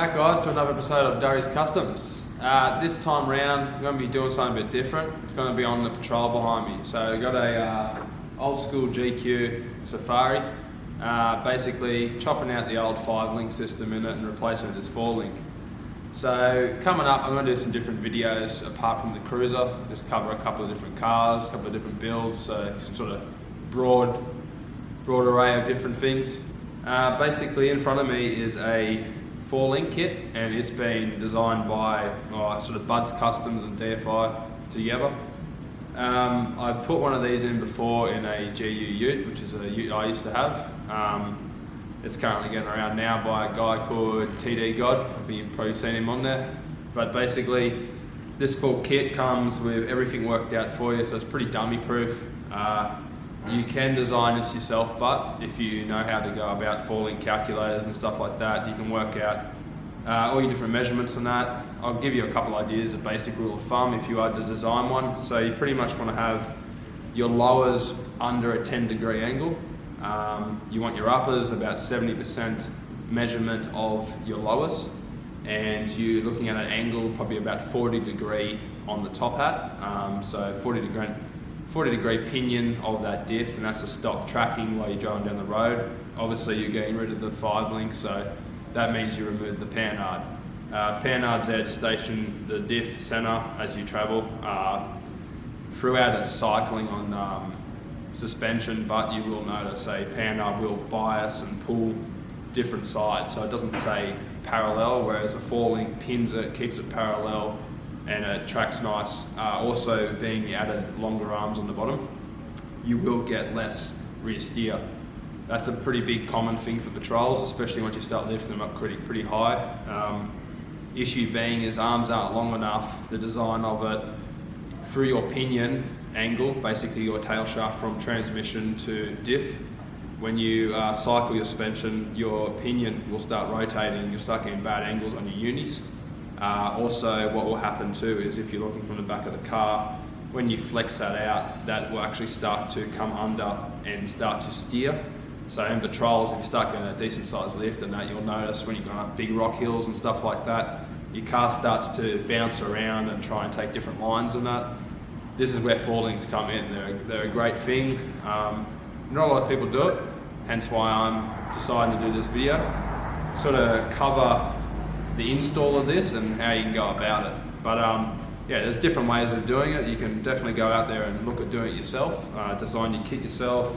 back guys to another episode of DURRYS Customs. This time round we're going to be doing something a bit different. It's going to be on the patrol behind me. So we've got a old school GQ Safari, basically chopping out the old 5-link system in it and replacing it with this 4-link. So coming up I'm going to do some different videos apart from the cruiser, just cover a couple of different cars, a couple of different builds, so some sort of broad array of different things. Basically in front of me is a 4-link kit, and it's been designed by sort of DURRYS Customs and DFI together. I've put one of these in before in a GU ute, which is a ute I used to have. It's currently getting around now by a guy called TD God. I think you've probably seen him on there. But basically this full kit comes with everything worked out for you, so it's pretty dummy proof. You can design this yourself, but if you know how to go about 4-link calculators and stuff like that, you can work out all your different measurements and that. I'll give you a couple ideas of basic rule of thumb if you are to design one. So you pretty much want to have your lowers under a 10-degree angle. You want your uppers about 70% measurement of your lowers, and you're looking at an angle probably about 40 degree on the top hat. So 40 degree pinion of that diff, and that's to stop tracking while you're driving down the road. Obviously you're getting rid of the 5-link, so that means you remove the panhard. Panhard's there to station the diff center as you travel. Throughout it's cycling on suspension, but you will notice a panhard will bias and pull different sides, so it doesn't say parallel, whereas a 4-link pins it, keeps it parallel, and it tracks nice. Also being added longer arms on the bottom, you will get less rear steer. That's a pretty big common thing for patrols, especially once you start lifting them up pretty high. Issue being is arms aren't long enough. The design of it, through your pinion angle, basically your tail shaft from transmission to diff, when you cycle your suspension, your pinion will start rotating, you'll start getting bad angles on your unis. Also what will happen too is if you're looking from the back of the car, when you flex that out, that will actually start to come under and start to steer. So in patrols, if you start getting a decent sized lift and that, you'll notice when you're going up big rock hills and stuff like that, your car starts to bounce around and try and take different lines and that. This is where 4-links come in. They're a great thing. Not a lot of people do it, hence why I'm deciding to do this video. Sort of cover the install of this and how you can go about it. But yeah, there's different ways of doing it. You can definitely go out there and look at doing it yourself, design your kit yourself,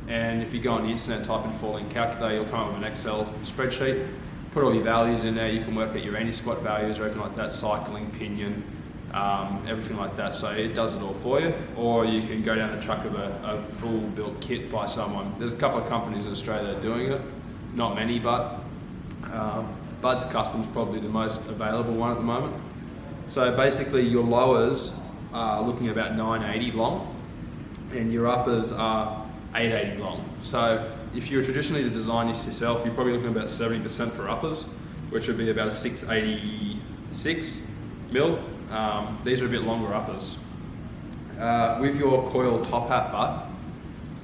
and if you go on the internet, type in 4-link calculator, you'll come up with an Excel spreadsheet, put all your values in there. You can work at your anti-squat values or everything like that, cycling, pinion, everything like that, so it does it all for you. Or you can go down the truck of a full built kit by someone. There's a couple of companies in Australia that are doing it, not many, but DURRYS Customs probably the most available one at the moment. So basically your lowers are looking about 980 long and your uppers are 880 long. So if you were traditionally to design this yourself, you're probably looking at about 70% for uppers, which would be about a 686 mil. These are a bit longer uppers. With your coil top hat butt,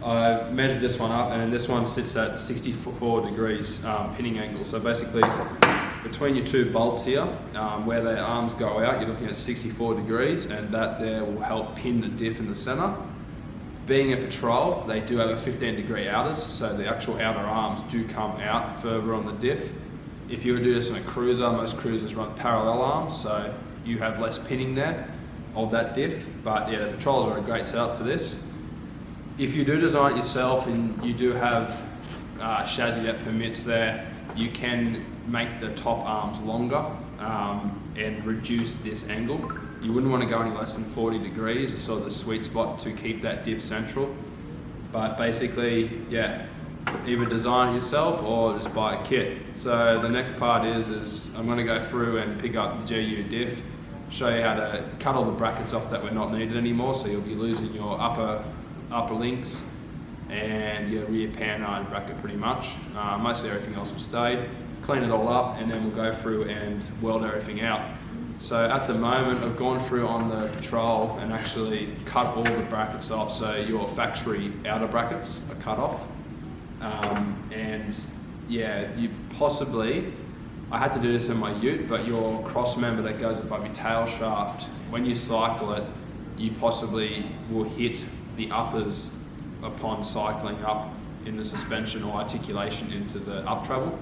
I've measured this one up, and this one sits at 64 degrees pinning angle. So basically between your two bolts here, where their arms go out, you're looking at 64 degrees, and that there will help pin the diff in the center. Being a patrol, they do have a 15-degree outers, so the actual outer arms do come out further on the diff. If you were to do this in a cruiser, most cruisers run parallel arms, so you have less pinning there of that diff. But yeah, the patrols are a great setup for this. If you do design it yourself and you do have chassis that permits there, you can make the top arms longer and reduce this angle. You wouldn't want to go any less than 40 degrees, it's sort of the sweet spot to keep that diff central. But basically, yeah, either design it yourself or just buy a kit. So the next part is I'm going to go through and pick up the GU diff, show you how to cut all the brackets off that were not needed anymore, so you'll be losing your upper links and your rear panhard bracket pretty much. Mostly everything else will stay. Clean it all up, and then we'll go through and weld everything out. So at the moment I've gone through on the patrol and actually cut all the brackets off, so your factory outer brackets are cut off. And yeah, you possibly I had to do this in my ute, but your cross member that goes above your tail shaft, when you cycle it, you possibly will hit the uppers upon cycling up in the suspension or articulation into the up travel.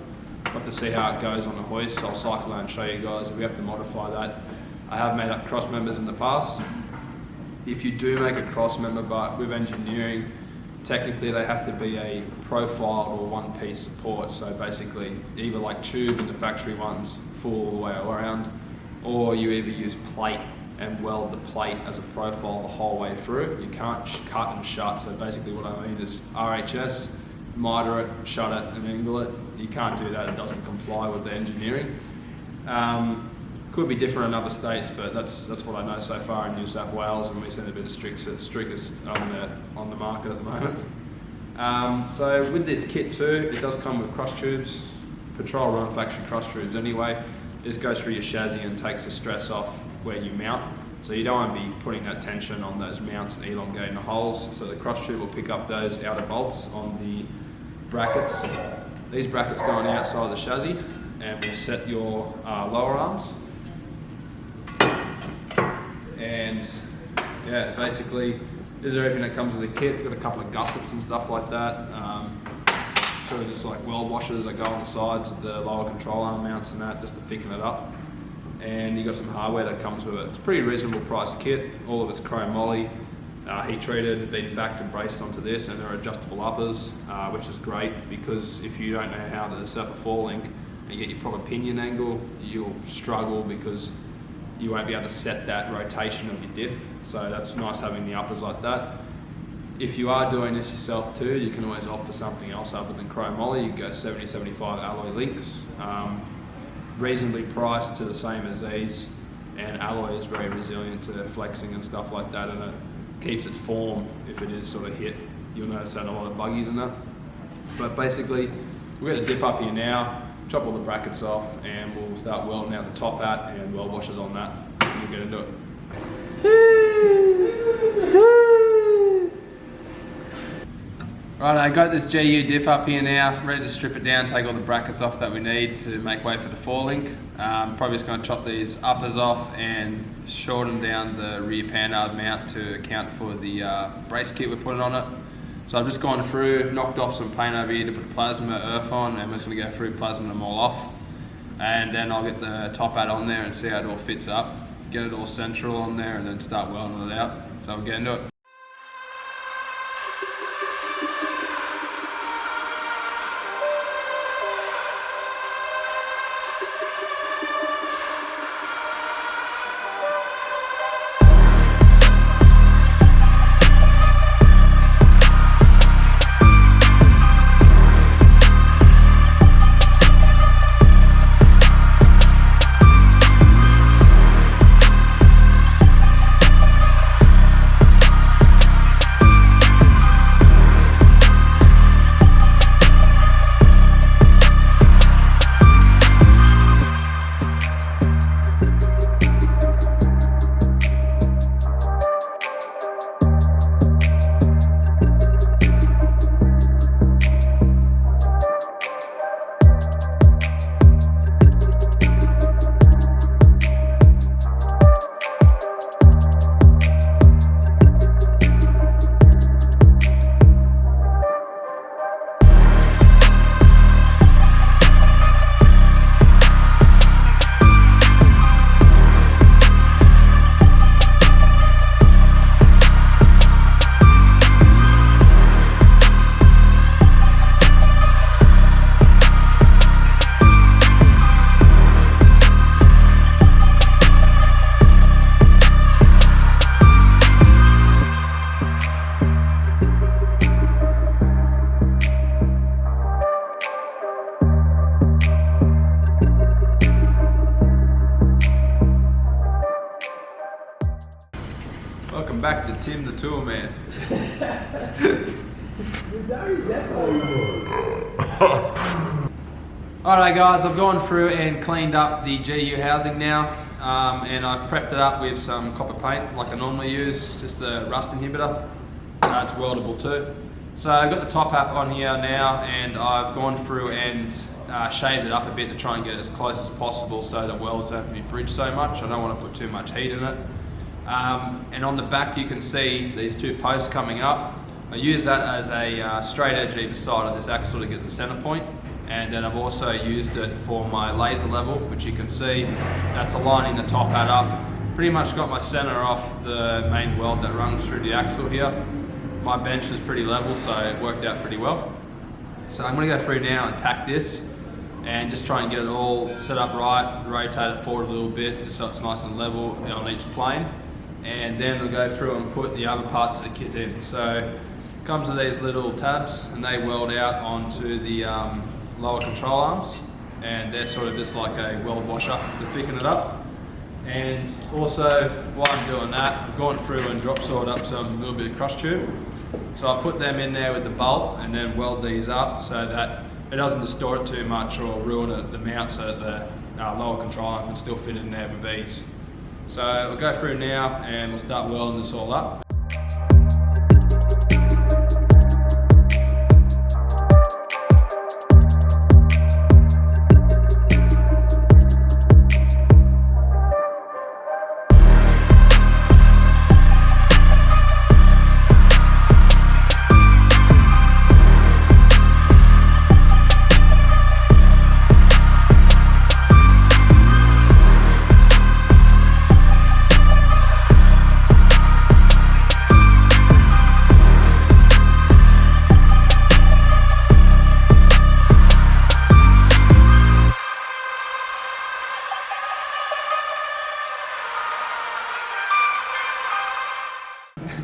We'll have to see how it goes on the hoist. I'll cycle out and show you guys if we have to modify that. I have made up cross members in the past. If you do make a cross member, but with engineering, technically they have to be a profiled or one-piece support. So basically either like tube in the factory ones full all the way around, or you either use plate and weld the plate as a profile the whole way through. You can't cut and shut. So basically what I mean is RHS, miter it, shut it and angle it. You can't do that, it doesn't comply with the engineering. Could be different in other states, but that's what I know so far in New South Wales, and we seem to be the strictest on the market at the moment. So with this kit too, it does come with cross tubes, patrol run factory cross tubes anyway. This goes through your chassis and takes the stress off where you mount. So you don't want to be putting that tension on those mounts and elongating the holes. So the cross tube will pick up those outer bolts on the brackets. These brackets go on the outside of the chassis and will set your lower arms. And yeah, basically this is everything that comes with the kit. We've got a couple of gussets and stuff like that. Sort of just like weld washers that go on the sides of the lower control arm mounts and that, just to thicken it up. And you got some hardware that comes with it. It's a pretty reasonable priced kit. All of it's chrome moly, heat treated, been backed and braced onto this, and there are adjustable uppers, which is great because if you don't know how to set up a forelink and get your proper pinion angle, you'll struggle because you won't be able to set that rotation of your diff. So that's nice having the uppers like that. If you are doing this yourself too, you can always opt for something else other than chrome moly. You can go 70-75 alloy links. Reasonably priced to the same as these, and alloy is very resilient to flexing and stuff like that, and it keeps its form if it is sort of hit. You'll notice that in a lot of buggies and that. But basically, we've got the diff up here now, chop all the brackets off, and we'll start welding out the top hat and weld washers on that, and we'll get into it. Right, I got this GU diff up here now, ready to strip it down, take all the brackets off that we need to make way for the forelink. Probably just going to chop these uppers off and shorten down the rear panhard mount to account for the brace kit we're putting on it. So I've just gone through, knocked off some paint over here to put plasma earth on, and I'm just going to go through plasma them all off. And then I'll get the top hat on there and see how it all fits up, get it all central on there, and then start welding it out. So we'll get into it. Welcome back to Tim the Tool Man. Alright guys, I've gone through and cleaned up the GU housing now, and I've prepped it up with some copper paint like I normally use, just a rust inhibitor. It's weldable too. So I've got the top hat on here now, and I've gone through and shaved it up a bit to try and get it as close as possible so the welds don't have to be bridged so much. I don't want to put too much heat in it. And on the back you can see these two posts coming up. I use that as a straight edge either side of this axle to get the center point. And then I've also used it for my laser level, which you can see that's aligning the top hat up. Pretty much got my center off the main weld that runs through the axle here. My bench is pretty level, so it worked out pretty well. So I'm going to go through now and tack this and just try and get it all set up right, rotate it forward a little bit just so it's nice and level on each plane. And then we'll go through and put the other parts of the kit in. So it comes with these little tabs and they weld out onto the lower control arms, and they're sort of just like a weld washer to thicken it up. And also while I'm doing that, I've gone through and drop sawed up some little bit of cross tube. So I put them in there with the bolt and then weld these up so that it doesn't distort it too much or ruin the mount, so that the lower control arm can still fit in there with ease. So we'll go through now and we'll start welding this all up.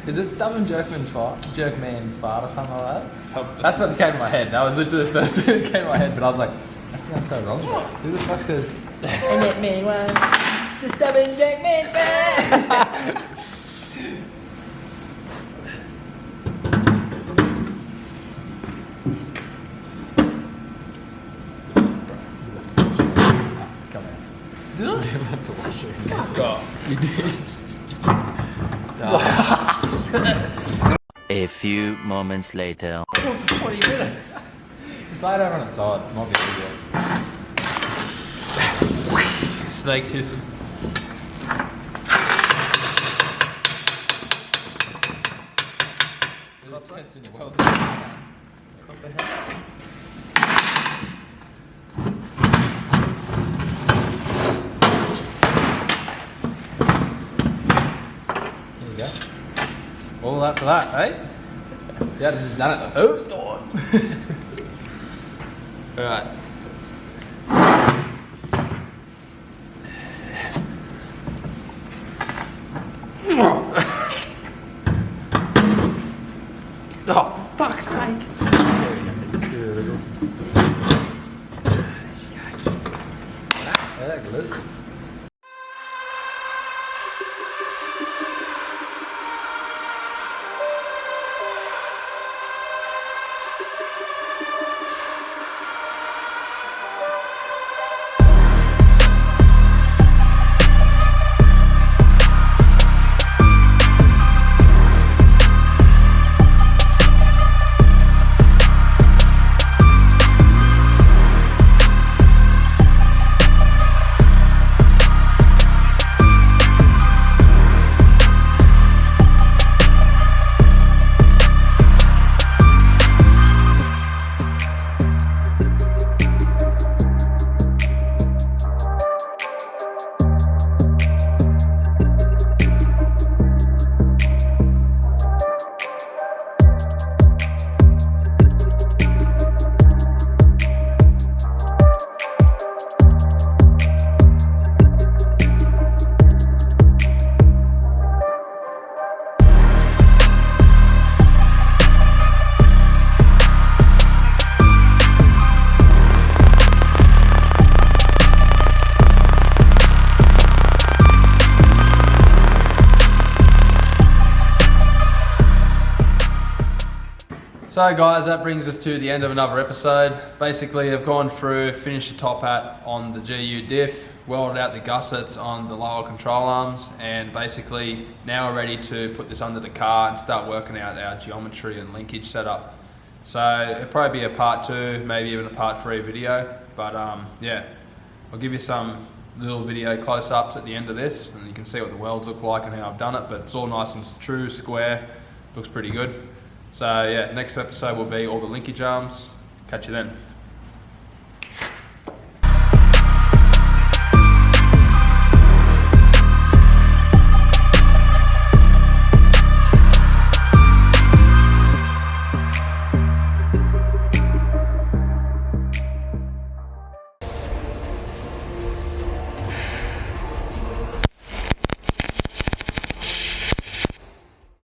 Is it Stubborn Jerkman's fart or something like that? That's what came to my head. That was literally the first thing that came to my head, but I was like, that sounds so wrong. Who the fuck says, and let me one, the Stubborn Jerkman's fart? Come on. Did I? You left to wash it. Fuck off. You did. A few moments later. For 20 minutes. Just lay it over on its side. Might be easier. Snakes hissing. Really testing your welds. There you go. All that for that, eh? You had to just done it the first time. Alright. Oh, for fuck's sake. There we go. Just give it a little. There she goes. That good. So guys, that brings us to the end of another episode. Basically, I've gone through, finished the top hat on the GU diff, welded out the gussets on the lower control arms, and basically now we're ready to put this under the car and start working out our geometry and linkage setup. So it'll probably be a part 2, maybe even a part 3 video. But yeah, I'll give you some little video close-ups at the end of this, and you can see what the welds look like and how I've done it, but it's all nice and true, square, looks pretty good. So yeah, next episode will be all the linkage arms. Catch you then.